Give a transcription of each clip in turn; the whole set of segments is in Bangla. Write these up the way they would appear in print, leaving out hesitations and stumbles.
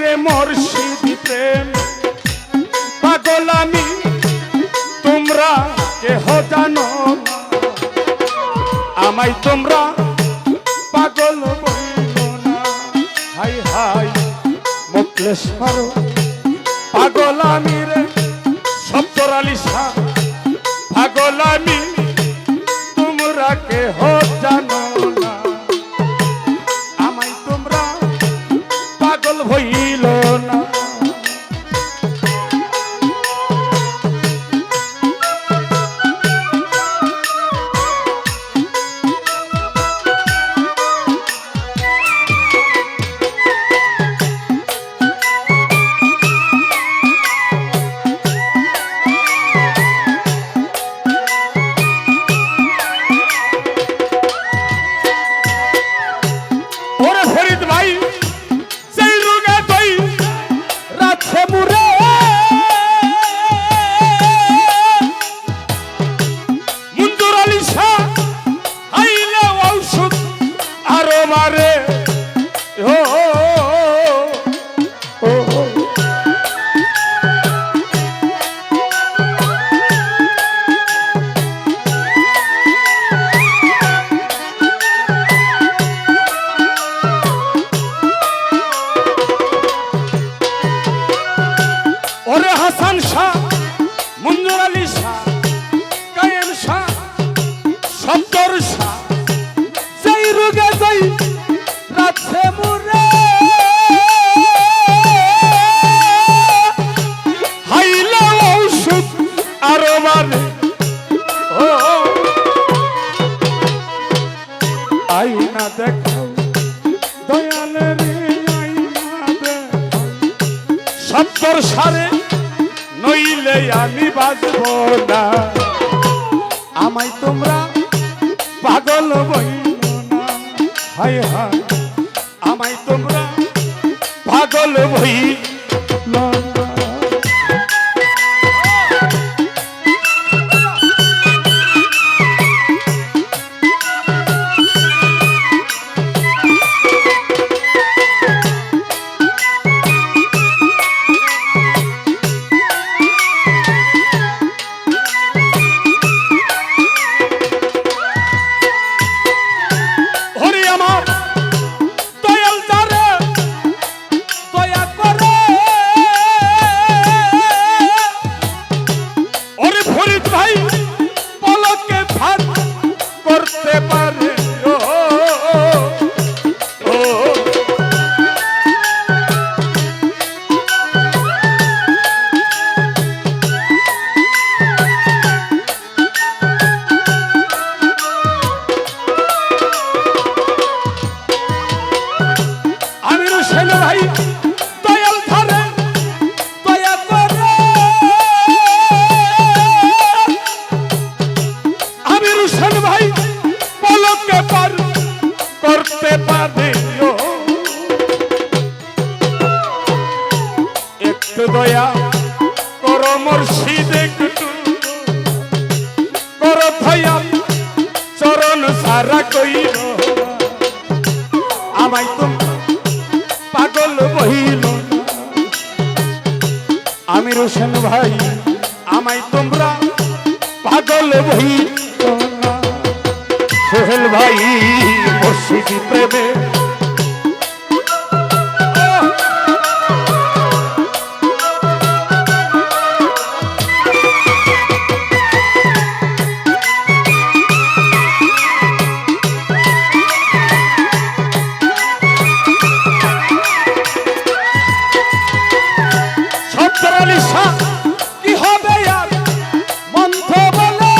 রে মুর্শিদ প্রেম পাগল আমি তোমরা কেহ জানো না আমায় তোমরা পাগল বলো না হাই হাই মোকলেশ্বর পাগল আমি রে সত্তর আলী শাহ পাগল আমি তোমরা কেহ জানো না আমায় তোমরা পাগল হইল না হাসান শাহ মঞ্জুর আলী শাহ কায়েম শাহ সত্তর শাহ যেই রোগে যাই রাখছে মুরে হাইলা ঔষধ আরো মানে ও আইনা দেখাও দয়ালের আইনা দেখাও সত্তর সারে নইলে আমি বাঁচব না আমায় তোমরা পাগল বইল না হায় হায় আমায় তোমরা পাগল বইল না দয়া কর মুর্শিদ একটু কর দয়া চরণ সারা কইল আমায় তোমরা পাগল বহিল আমির হোসেন ভাই আমায় তোমরা পাগল বহিল না সোহেল ভাই মুর্শিদ প্রেমে কি হবে আর মন্থ বলে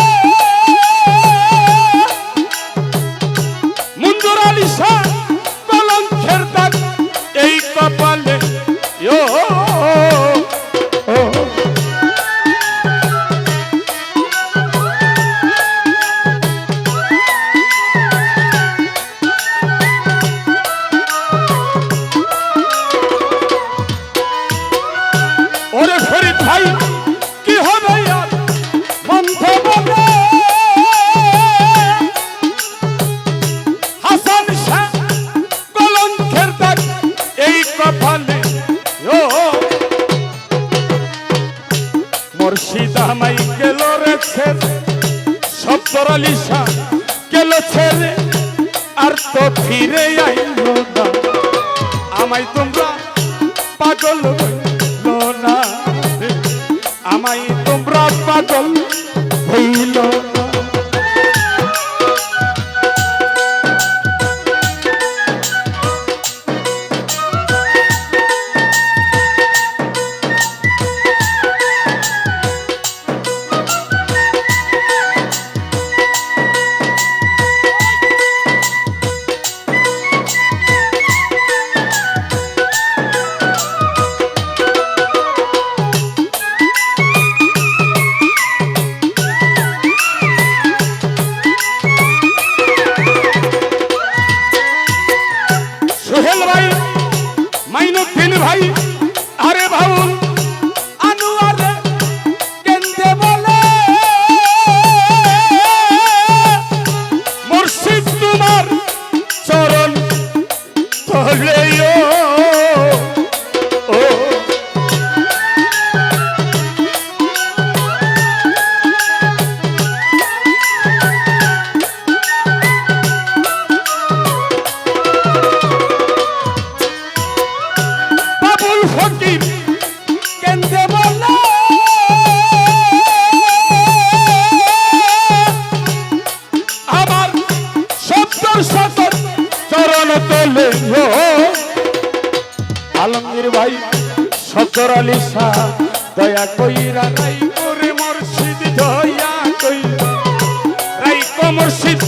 মঞ্জুর আলী শাহ দেশের শব্দর আলিশা গেল ছেড়ে আর তো ফিরে আইলো না আমায় তোমরা পাগল হইল না আমায় তোমরা পাগল হইল না ভাই আরে ভাউল আনুয়ারে কেন্দে বলে মুর্শিদ তোমার চরণ তলে ও ফকির কেন্দে বলে আমার সত্তর শতর চরণ তোলে আলমগীর ভাই সত্তর আলী শাহ দয়া কইরা নাই করে মুর্শিদ দয়া কইরা রাই কো মুর্শিদ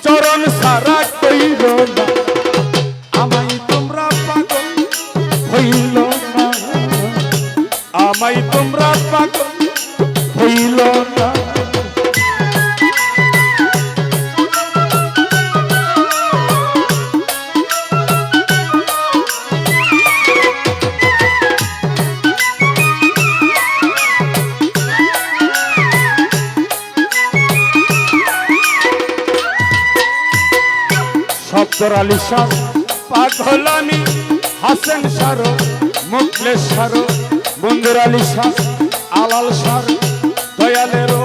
চরণ সারা কইর না আমায় তোমরা পাগল হইল আমায় তোমরা পাগল হইল না শব্দর আলী শাহ পাগল আমি হাসেন সারো মুখলেশ সারো বন্ধুর আলী শাহ আলাল শাহ দয়ালেরও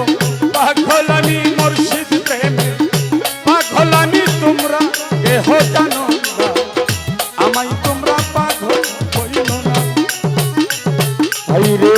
পাগল আমি মুর্শিদ প্রেমে পাগল আমি তোমরা কেহ জানো না আমায় তোমরা পাগল হইল না ভাই রে